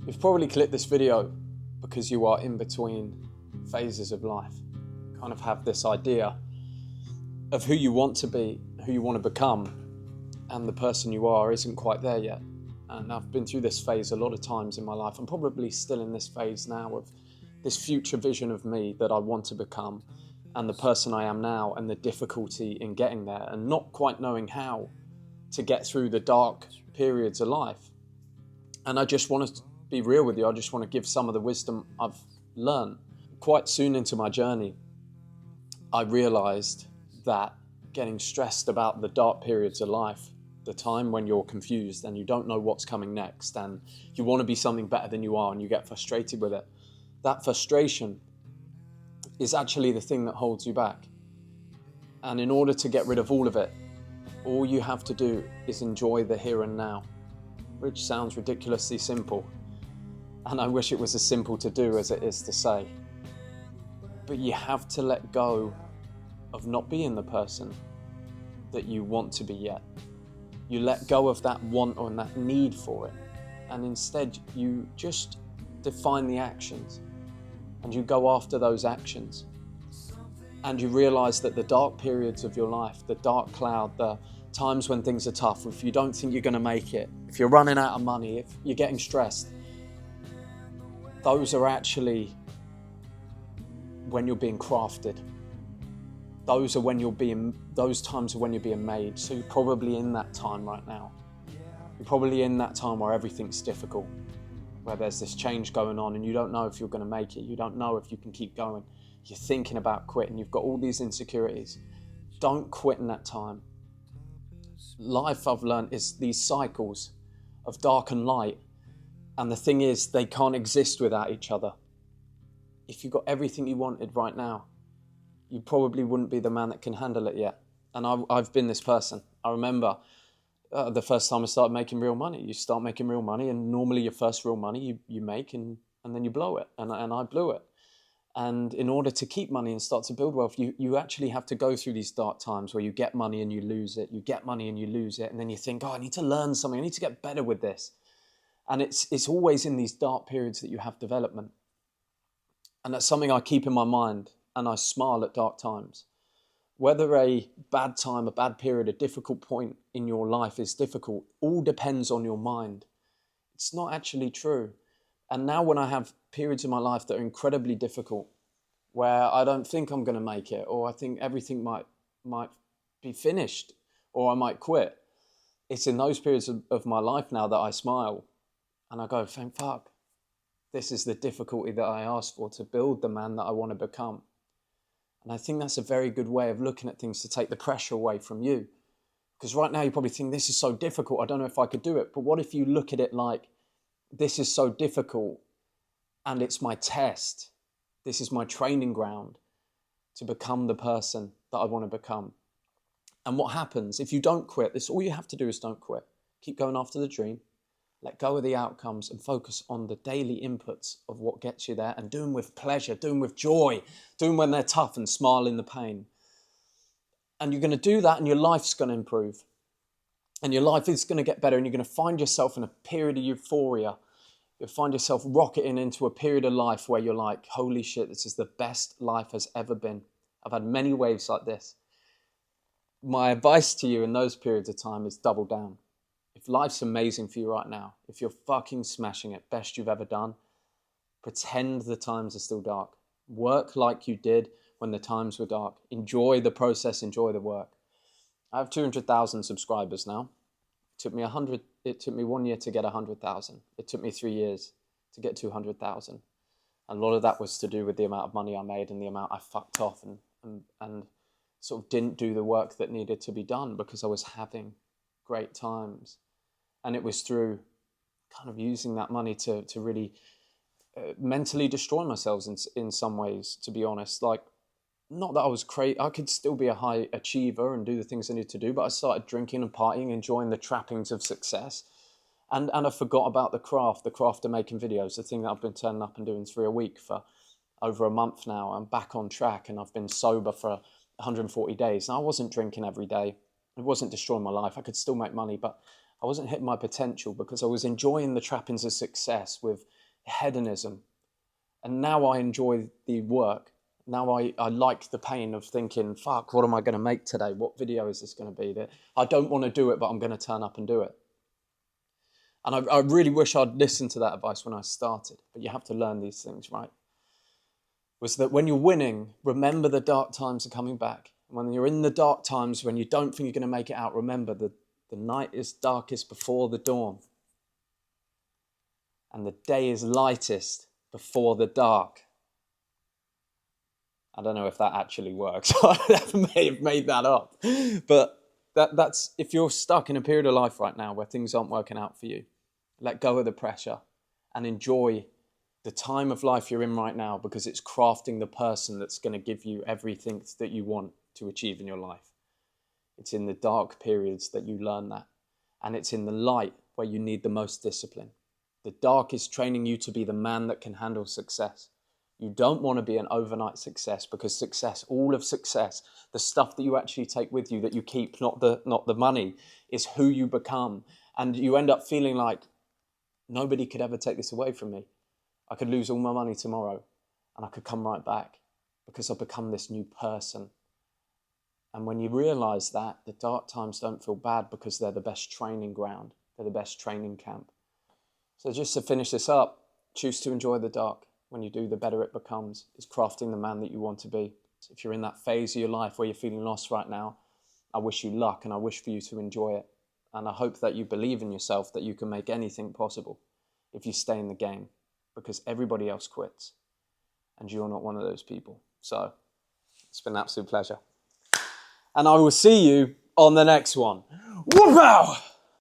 You've probably clicked this video because you are in between phases of life. You kind of have this idea of who you want to be, who you want to become, and the person you are isn't quite there yet. And I've been through this phase a lot of times in my life. I'm probably still in this phase now of this future vision of me that I want to become, and the person I am now, and the difficulty in getting there, and not quite knowing how to get through the dark periods of life. And I just want to be real with you. I just want to give some of the wisdom I've learned. Quite soon into my journey, I realized that getting stressed about the dark periods of life, the time when you're confused and you don't know what's coming next, and you want to be something better than you are, and you get frustrated with it, that frustration is actually the thing that holds you back. And in order to get rid of all of it, all you have to do is enjoy the here and now, which sounds ridiculously simple. And I wish it was as simple to do as it is to say. But you have to let go of not being the person that you want to be yet. You let go of that want or that need for it. And instead, you just define the actions. And you go after those actions. And you realize that the dark periods of your life, the dark cloud, the times when things are tough, if you don't think you're going to make it, if you're running out of money, if you're getting stressed, those are actually when you're being crafted. Those times are when you're being made. So you're probably in that time right now. You're probably in that time where everything's difficult, where there's this change going on and you don't know if you're going to make it. You don't know if you can keep going. You're thinking about quitting. You've got all these insecurities. Don't quit in that time. Life, I've learned, is these cycles of dark and light. And the thing is, they can't exist without each other. If you got everything you wanted right now, you probably wouldn't be the man that can handle it yet. And I've been this person. I remember the first time I started making real money. You start making real money, and normally your first real money you make, and then you blow it. And I blew it. And in order to keep money and start to build wealth, you actually have to go through these dark times where you get money and you lose it. You get money and you lose it. And then you think, I need to learn something. I need to get better with this. And it's always in these dark periods that you have development. And that's something I keep in my mind, and I smile at dark times. Whether a bad time, a bad period, a difficult point in your life is difficult, all depends on your mind. It's not actually true. And now when I have periods in my life that are incredibly difficult, where I don't think I'm going to make it, or I think everything might be finished, or I might quit, it's in those periods of my life now that I smile. And I go, thank fuck. This is the difficulty that I asked for to build the man that I want to become. And I think that's a very good way of looking at things, to take the pressure away from you. Because right now you probably think, this is so difficult, I don't know if I could do it. But what if you look at it like, this is so difficult and it's my test. This is my training ground to become the person that I want to become. And what happens if you don't quit? This, all you have to do is don't quit. Keep going after the dream. Let go of the outcomes and focus on the daily inputs of what gets you there, and do them with pleasure, do them with joy, do them when they're tough, and smile in the pain. And you're going to do that, and your life's going to improve. And your life is going to get better, and you're going to find yourself in a period of euphoria. You'll find yourself rocketing into a period of life where you're like, holy shit, this is the best life has ever been. I've had many waves like this. My advice to you in those periods of time is double down. If life's amazing for you right now, if you're fucking smashing it, best you've ever done, pretend the times are still dark. Work like you did when the times were dark. Enjoy the process, enjoy the work. I have 200,000 subscribers now. It took me 1 year to get 100,000. It took me 3 years to get 200,000. And a lot of that was to do with the amount of money I made and the amount I fucked off and sort of didn't do the work that needed to be done because I was having great times. And it was through kind of using that money to really mentally destroy myself in some ways, to be honest. Like, not that I was crazy. I could still be a high achiever and do the things I need to do, but I started drinking and partying, enjoying the trappings of success. And I forgot about the craft of making videos, the thing that I've been turning up and doing 3 a week for over a month now. I'm back on track, and I've been sober for 140 days. And I wasn't drinking every day. It wasn't destroying my life. I could still make money, but I wasn't hitting my potential because I was enjoying the trappings of success with hedonism. And now I enjoy the work. Now I like the pain of thinking, fuck, what am I going to make today? What video is this going to be? I don't want to do it, but I'm going to turn up and do it. And I really wish I'd listened to that advice when I started. But you have to learn these things, right? Was that when you're winning, remember the dark times are coming back. And when you're in the dark times, when you don't think you're going to make it out, remember the night is darkest before the dawn. And the day is lightest before the dark. I don't know if that actually works. I may have made that up. But that's if you're stuck in a period of life right now where things aren't working out for you, let go of the pressure and enjoy the time of life you're in right now, because it's crafting the person that's going to give you everything that you want to achieve in your life. It's in the dark periods that you learn that. And it's in the light where you need the most discipline. The dark is training you to be the man that can handle success. You don't want to be an overnight success, because success, all of success, the stuff that you actually take with you that you keep, not the money, is who you become. And you end up feeling like nobody could ever take this away from me. I could lose all my money tomorrow and I could come right back because I've become this new person. And when you realize that, the dark times don't feel bad because they're the best training ground. They're the best training camp. So just to finish this up, choose to enjoy the dark. When you do, the better it becomes. It's crafting the man that you want to be. If you're in that phase of your life where you're feeling lost right now, I wish you luck and I wish for you to enjoy it. And I hope that you believe in yourself that you can make anything possible if you stay in the game, because everybody else quits and you're not one of those people. So it's been an absolute pleasure. And I will see you on the next one. Whoop-ow!